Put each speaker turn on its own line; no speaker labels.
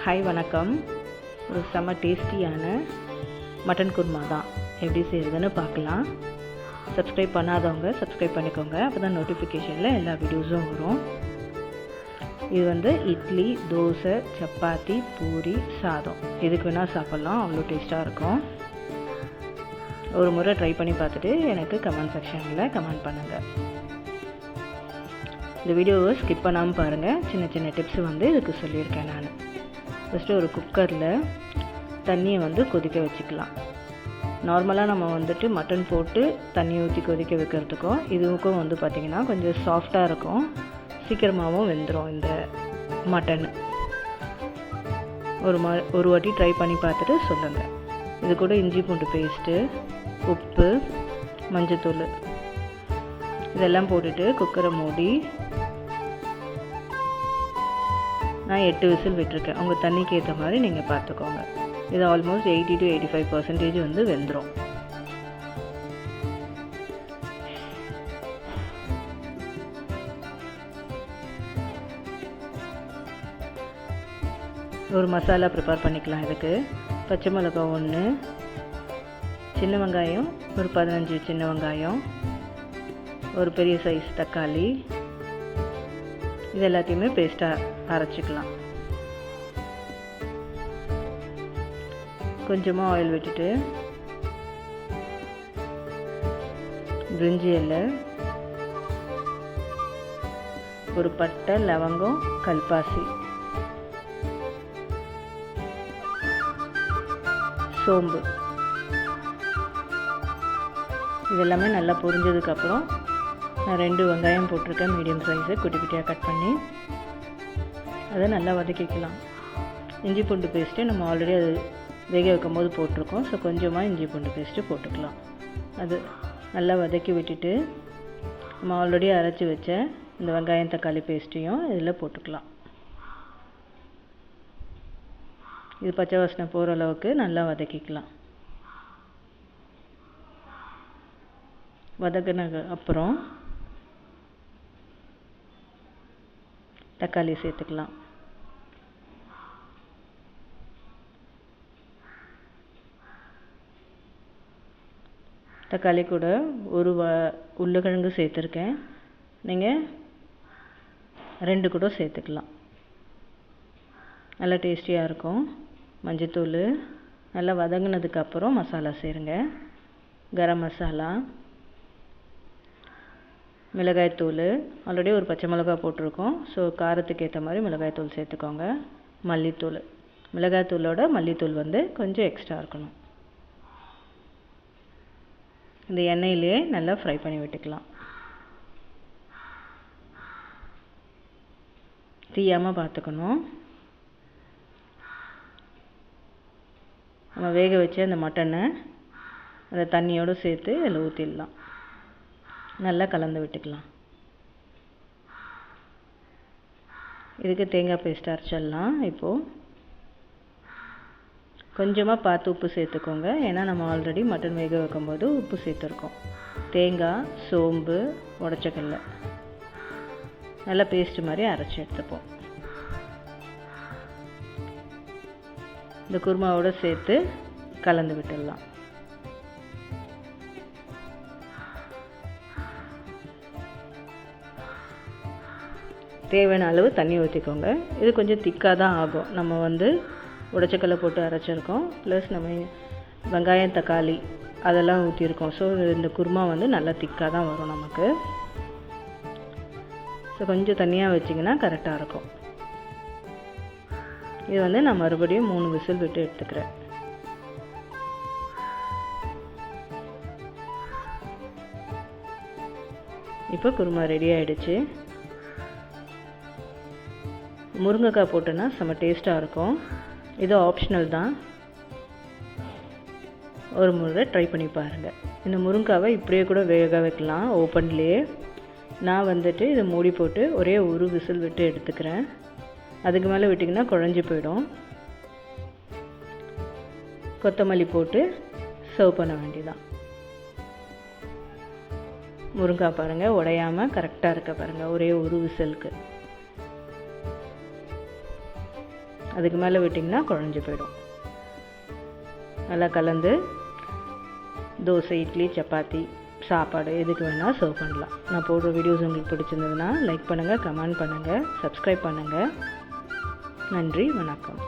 Hi வணக்கம். ஒரு செம்ம டேஸ்டியான மட்டன் குருமா தான் எப்படி செய்கிறதுன்னு பார்க்கலாம். சப்ஸ்கிரைப் பண்ணாதவங்க சப்ஸ்கிரைப் பண்ணிக்கோங்க, அப்போ தான் நோட்டிஃபிகேஷனில் எல்லா வீடியோஸும் வரும். இது இட்லி, தோசை, சப்பாத்தி, பூரி, சாதம் எதுக்கு வேணால் சாப்பிட்லாம், அவ்வளோ டேஸ்ட்டாக இருக்கும். ஒரு முறை ட்ரை பண்ணி பார்த்துட்டு எனக்கு கமெண்ட் செக்ஷனில் கமெண்ட் பண்ணுங்கள். இந்த வீடியோவை ஸ்கிப் பண்ணாமல் பாருங்கள். சின்ன சின்ன டிப்ஸ் இதுக்கு சொல்லியிருக்கேன் நான். ஃபஸ்ட்டு ஒரு குக்கரில் தண்ணியை கொதிக்க வச்சுக்கலாம். நார்மலாக நம்ம மட்டன் போட்டு தண்ணி ஊற்றி கொதிக்க வைக்கிறதுக்கும் இதுக்கும் பார்த்திங்கன்னா கொஞ்சம் சாஃப்டாக இருக்கும், சீக்கிரமாகவும் வெந்துடும் இந்த மட்டன். ஒரு வாட்டி ட்ரை பண்ணி பார்த்துட்டு சொல்லுங்கள். இது கூட இஞ்சி பூண்டு பேஸ்ட்டு, உப்பு, மஞ்சத்தூள் இதெல்லாம் போட்டுட்டு குக்கரை மூடி நான் 8 விசில் விட்டுருக்கேன். உங்கள் தண்ணிக்கு ஏற்ற மாதிரி நீங்கள் பார்த்துக்கோங்க. இது ஆல்மோஸ்ட் 80 to 85% வெந்துடும். ஒரு மசாலா ப்ரிப்பேர் பண்ணிக்கலாம். இதுக்கு பச்சை மிளகாய் 1, சின்ன வெங்காயம் ஒரு 15 சின்ன வெங்காயம், ஒரு பெரிய சைஸ் தக்காளி, இது எல்லாத்தையுமே பேஸ்ட்டாக அரைச்சிக்கலாம். கொஞ்சமாக ஆயில் விட்டுட்டு பிரிஞ்சி இலை, ஒரு பட்டை, லவங்கம், கல்பாசி, சோம்பு இதெல்லாமே நல்லா பொரிஞ்சதுக்கப்புறம் நான் 2 வெங்காயம் போட்டிருக்கேன், மீடியம் சைஸு, குட்டி குட்டியாக கட் பண்ணி அதை நல்லா வதக்கிக்கலாம். இஞ்சி பூண்டு பேஸ்ட்டு நம்ம ஆல்ரெடி அது வேக வைக்கும் போது போட்டிருக்கோம். ஸோ கொஞ்சமாக இஞ்சி பூண்டு பேஸ்ட்டு போட்டுக்கலாம். அது நல்லா வதக்கி விட்டுட்டு நம்ம ஆல்ரெடி அரைச்சி வச்ச இந்த வெங்காயம் தக்காளி பேஸ்ட்டையும் இதில் போட்டுக்கலாம். இது பச்சை வாசனை போகிற அளவுக்கு நல்லா வதக்கிக்கலாம். வதக்கின அப்புறம் தக்காளி சேர்த்துக்கலாம். தக்காளி கூட ஒரு உருளைக்கிழங்கு சேர்த்துருக்கேன், நீங்கள் 2 கூட சேர்த்துக்கலாம். நல்லா டேஸ்டியாக இருக்கும். மஞ்சத்தூள் நல்லா வதங்கினதுக்கப்புறம் மசாலா சேருங்க. கரம் மசாலா, மிளகாய்த்தூள், ஆல்ரெடி ஒரு பச்சை மிளகாய் போட்டிருக்கோம். ஸோ காரத்துக்கு ஏற்ற மாதிரி மிளகாய்த்தூள் சேர்த்துக்கோங்க. மல்லித்தூள், மிளகாய்த்தூளோட மல்லித்தூள் கொஞ்சம் எக்ஸ்ட்ரா இருக்கணும். இந்த எண்ணெயிலே நல்லா ஃப்ரை பண்ணி விட்டுக்கலாம். தீயாமல் பார்த்துக்கணும். நம்ம வேக வச்சு அந்த மட்டனை அந்த தண்ணியோடு சேர்த்து அதில் ஊற்றிடலாம். நல்லா கலந்து விட்டுக்கலாம். இதுக்கு தேங்காய் பேஸ்ட் அரைச்சிடலாம். இப்போது கொஞ்சமாக பார்த்து உப்பு சேர்த்துக்கோங்க, ஏன்னா நம்ம ஆல்ரெடி மட்டன் வேக வைக்கும்போது உப்பு சேர்த்துருக்கோம். தேங்காய், சோம்பு, உடச்சக்கல்ல நல்லா பேஸ்ட் மாதிரி அரைச்சி எடுத்துப்போம். இந்த குருமாவோடு சேர்த்து கலந்து விட்டுடலாம். தேவையான அளவு தண்ணி ஊற்றிக்கோங்க. இது கொஞ்சம் திக்காக தான் ஆகும். நம்ம உடச்சக்கல்லை போட்டு அரைச்சிருக்கோம், ப்ளஸ் நம்ம வெங்காயம் தக்காளி அதெல்லாம் ஊற்றிருக்கோம். ஸோ இந்த குருமா நல்லா திக்காக தான் வரும் நமக்கு. ஸோ கொஞ்சம் தண்ணியாக வச்சிங்கன்னா கரெக்டாக இருக்கும். இது நான் மறுபடியும் 3 விசில் விட்டு எடுத்துக்கிறேன். இப்போ குருமா ரெடி ஆகிடுச்சு. முருங்கைக்காய் போட்டோன்னா செம்ம டேஸ்ட்டாக இருக்கும். இது ஆப்ஷனல் தான், ஒரு முறை ட்ரை பண்ணி பாருங்கள். இந்த முருங்கைக்காவை இப்படியே கூட வேக வைக்கலாம் ஓப்பன்லேயே. நான் இதை மூடி போட்டு ஒரே ஒரு விசில் விட்டு எடுத்துக்கிறேன். அதுக்கு மேலே விட்டிங்கன்னா குழஞ்சி போயிடும். கொத்தமல்லி போட்டு சர்வ் பண்ண வேண்டியதான். முருங்கைக்காய் பாருங்கள் உடையாமல் கரெக்டாக இருக்க பாருங்கள், ஒரே ஒரு விசிலுக்கு. அதுக்கு மேலே விட்டிங்கன்னா குழஞ்சி போயிடும். நல்லா கலந்து தோசை, இட்லி, சப்பாத்தி, சாப்பாடு எதுக்கு வேணால் சர்வ் பண்ணலாம். நான் போடுற வீடியோஸ் உங்களுக்கு பிடிச்சிருந்ததுன்னா லைக் பண்ணுங்கள், கமெண்ட் பண்ணுங்கள், சப்ஸ்கிரைப் பண்ணுங்கள். நன்றி, வணக்கம்.